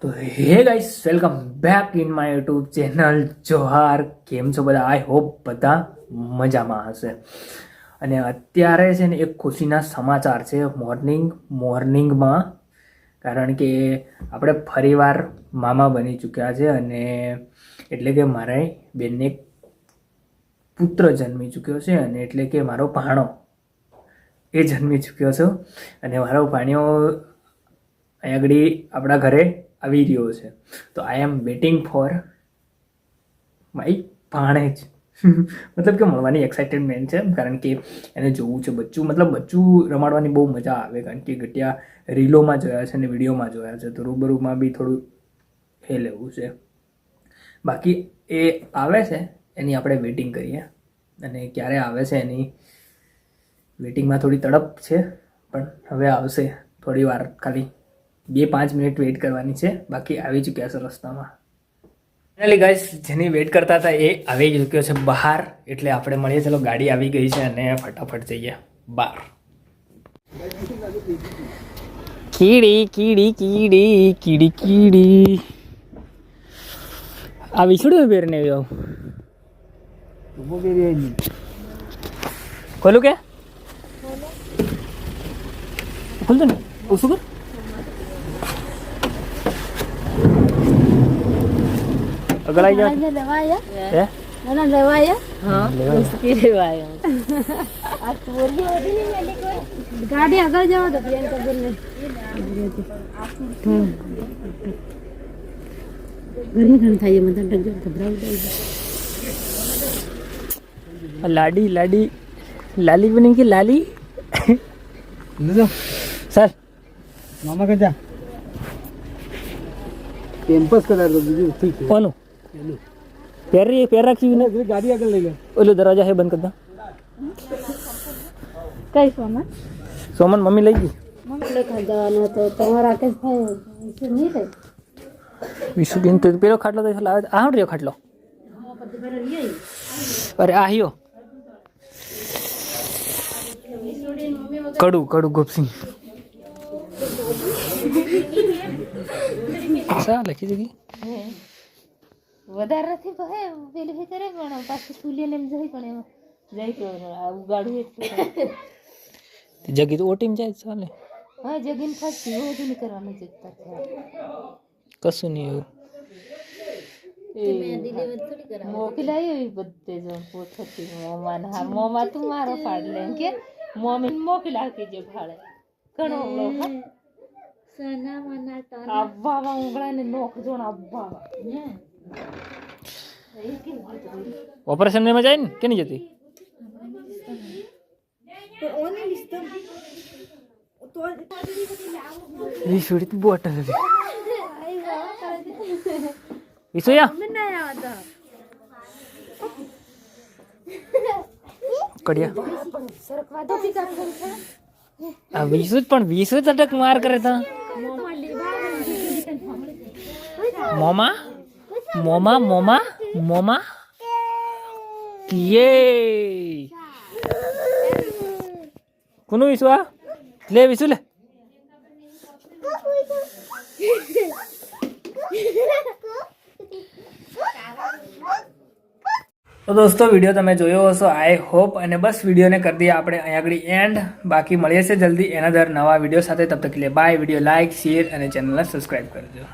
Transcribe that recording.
તો હે guys, welcome back in my YouTube channel johar. કેમ છો બધા? આઈ હોપ બધા મજામાં હશે. અને અત્યારે છે ને એક ખુશીના સમાચાર છે મોર્નિંગમાં, કારણ કે આપણે ફરીવાર મામા બની ચૂક્યા છે. અને એટલે કે મારા બેનને પુત્ર જન્મી ચૂક્યો છે, અને એટલે કે મારો ભાણો એ જન્મી ચૂક્યો છે. અને મારો ભાણિયો અહીં આગળ આપણા ઘરે આવી રહ્યો છે. તો આઈ એમ વેઇટિંગ ફોર માય ભાણેજ. મતલબ કે મળવાની એક્સાઇટેડમેન્ટ છે, કારણ કે એને જોવું છે બચ્ચું. મતલબ બચ્ચું રમાડવાની બહુ મજા આવે, કારણ કે ગટિયા રીલોમાં જોયા છે અને વિડીયોમાં જોયા છે, તો રૂબરૂમાં બી થોડું એ લેવું છે. બાકી એ આવે છે એની આપણે વેઇટિંગ કરીએ, અને ક્યારે આવે છે એની વેઇટિંગમાં થોડી તડપ છે, પણ હવે આવશે. થોડી વાર, ખાલી 2-5 મિનિટ વેઇટ કરવાની છે, બાકી આવી ચૂક્યા છે રસ્તામાં. ફાઇનલી ગાઈસ, જેની વેઇટ કરતા હતા એ આવી ચૂક્યો છે બહાર, એટલે આપણે મળીએ. ચલો, ગાડી આવી ગઈ છે અને ફટાફટ જઈએ બહાર. કીડી કીડી કીડી કીડી કીડી આ વિછડું પહેરને આવ્યો. ખોલું કે ખોલતો ને શું કર? अगला ही जाओ दवाया है ना दवाया हां उसकी दवाया आज तो बोली होती नहीं मैंने कोई गाड़ी अगर जाओ तो प्रियंका बोलने गर्मी खन था ये मतलब डग घबराई लाडी लाडी लाली बनेगी लाली लो सर मामा का जा कैंपस कलर दो ठीक है कौन पैर रखी ने गाड़ी आगे ले ले. ओलो दरवाजा है बंद कर दो. कई सोमन मम्मी लई गई. मम्मी ले खा जानो तो તમારા કે થાય છે નહીં થાય. વિશુ બેન તો પેલો ખાટલો તો લાવે. આ રહ્યો ખાટલો. અરે આ હયો કડું કડું ગોપસિંહ સા લખી દીધી. વધારે નથી ભાઈ પેલી હે કરે, પણ પાછી સુલીને એમ જઈ, પણ એમ જઈ તો આ ઉગાડું એટલું જગી તો ઓટીમ જાય ચાલે. હા, જગીને ખાસી ઓટી ની કરવાનું છે કશું નહીં એવું. એ મેં ડિલિવરી થોડી કરાવી મોકલાય એવી બધે જો પોથતી મોમાં હા મોમાં તું મારો પાડ લે કે મોમી મોકલા કે જે ભાડે ઘણો સના મના તા અબ્બા ઉંગળા ને નોખ જોણ અબ્બા હે ऑपरेशन में जाए क्या नहीं जाती तो ओने लिस्टम तो ये छोड़ी बोतल है इसो या મને ના આવતા કડિયા સરકવા દો તી કામ કરી છે આ 20 પણ 20 અટક માર કરે તા મોમા મોમા મોમા મોમા યે કોનું વિસુ આ લે વિસુ લે. તો દોસ્તો, વિડીયો તમે જોયો હશો આઈ હોપ, અને બસ વિડીયોને કરી દઈએ આપણે અહીં આગળ એન્ડ. બાકી મળીએ છે જલ્દી એનાદર નવા વિડીયો સાથે. તબ તક કે લીએ બાય. વિડીયો લાઇક, શેર અને ચેનલને સબસ્ક્રાઈબ કરજો.